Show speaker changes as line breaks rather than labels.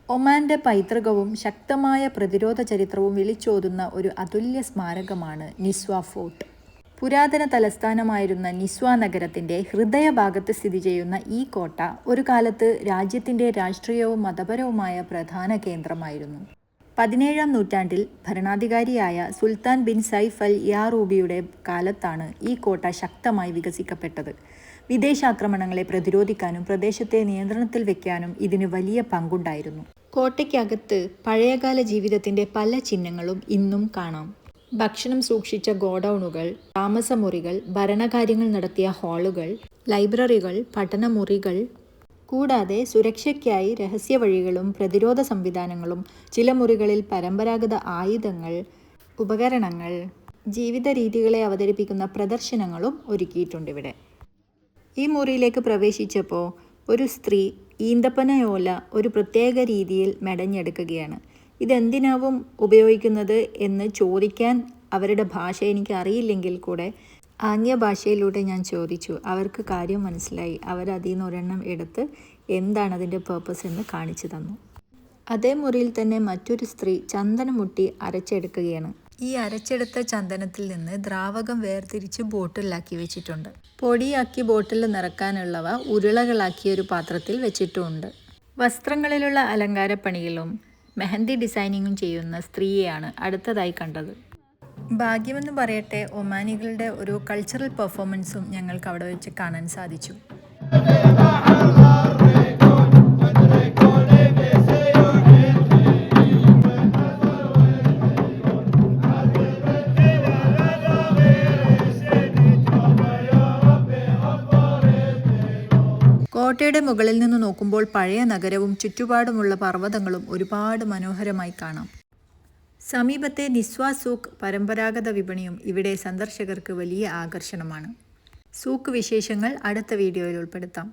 ഒമാന്റെ പൈതൃകവും ശക്തമായ പ്രതിരോധ ചരിത്രവും വിളിച്ചോതുന്ന ഒരു അതുല്യ സ്മാരകമാണ് നിസ്വ ഫോർട്ട്. പുരാതന തലസ്ഥാനമായിരുന്ന നിസ്വ നഗരത്തിന്റെ ഹൃദയഭാഗത്ത് സ്ഥിതി ചെയ്യുന്ന ഈ കോട്ട ഒരു കാലത്ത് രാജ്യത്തിന്റെ രാഷ്ട്രീയവും മതപരവുമായ പ്രധാന കേന്ദ്രമായിരുന്നു. 17-ാം നൂറ്റാണ്ടിൽ ഭരണാധികാരിയായ സുൽത്താൻ ബിൻ സൈഫ് അൽ യാറൂബിയുടെ കാലത്താണ് ഈ കോട്ട ശക്തമായി വികസിക്കപ്പെട്ടത്. വിദേശാക്രമണങ്ങളെ പ്രതിരോധിക്കാനും പ്രദേശത്തെ നിയന്ത്രണത്തിൽ വയ്ക്കാനും ഇതിന് വലിയ പങ്കുണ്ടായിരുന്നു. കോട്ടയ്ക്കകത്ത് പഴയകാല ജീവിതത്തിന്റെ പല ചിഹ്നങ്ങളും ഇന്നും കാണാം. ഭക്ഷണം സൂക്ഷിച്ച ഗോഡൌണുകൾ, താമസമുറികൾ, ഭരണകാര്യങ്ങൾ നടത്തിയ ഹാളുകൾ, ലൈബ്രറികൾ, പഠനമുറികൾ, കൂടാതെ സുരക്ഷയ്ക്കായി രഹസ്യവഴികളും പ്രതിരോധ സംവിധാനങ്ങളും, ചില മുറികളിൽ പരമ്പരാഗത ആയുധങ്ങൾ, ഉപകരണങ്ങൾ, ജീവിത രീതികളെ അവതരിപ്പിക്കുന്ന പ്രദർശനങ്ങളും ഒരുക്കിയിട്ടുണ്ടിവിടെ. ഈ മുറിയിലേക്ക് പ്രവേശിച്ചപ്പോൾ ഒരു സ്ത്രീ ഈന്തപ്പനയോല ഒരു പ്രത്യേക രീതിയിൽ മെടഞ്ഞെടുക്കുകയാണ്. ഇതെന്തിനാവും ഉപയോഗിക്കുന്നത് എന്ന് ചോദിക്കാൻ അവരുടെ ഭാഷ എനിക്ക് അറിയില്ലെങ്കിൽ കൂടെ ആംഗ്യഭാഷയിലൂടെ ഞാൻ ചോദിച്ചു. അവർക്ക് കാര്യം മനസ്സിലായി. അവരതിൽ നിന്ന് ഒരെണ്ണം എടുത്ത് എന്താണ് അതിൻ്റെ പേർപ്പസ് എന്ന് കാണിച്ചു തന്നു. അതേ മുറിയിൽ തന്നെ മറ്റൊരു സ്ത്രീ ചന്ദനം മുട്ടി അരച്ചെടുക്കുകയാണ്. ഈ അരച്ചെടുത്ത ചന്ദനത്തിൽ നിന്ന് ദ്രാവകം വേർതിരിച്ച് ബോട്ടിലാക്കി വെച്ചിട്ടുണ്ട്. പൊടിയാക്കി ബോട്ടിൽ നിറക്കാനുള്ളവ ഉരുളകളാക്കിയ ഒരു പാത്രത്തിൽ വെച്ചിട്ടുമുണ്ട്. വസ്ത്രങ്ങളിലുള്ള അലങ്കാരപ്പണികളും മെഹന്തി ഡിസൈനിങ്ങും ചെയ്യുന്ന സ്ത്രീയെയാണ് അടുത്തതായി കണ്ടത്. ഭാഗ്യമെന്ന് പറയട്ടെ, ഒമാനികളുടെ ഒരു കൾച്ചറൽ പെർഫോമൻസും ഞങ്ങൾക്ക് അവിടെ വെച്ച് കാണാൻ സാധിച്ചു. കോട്ടയുടെ മുകളിൽ നിന്ന് നോക്കുമ്പോൾ പഴയ നഗരവും ചുറ്റുപാടുമുള്ള പർവ്വതങ്ങളും ഒരുപാട് മനോഹരമായി കാണാം. സമീപത്തെ നിസ്വ സൂക്ക് പരമ്പരാഗത വിപണിയും ഇവിടെ സന്ദർശകർക്ക് വലിയ ആകർഷണമാണ്. സൂക്ക് വിശേഷങ്ങൾ അടുത്ത വീഡിയോയിൽ ഉൾപ്പെടുത്താം.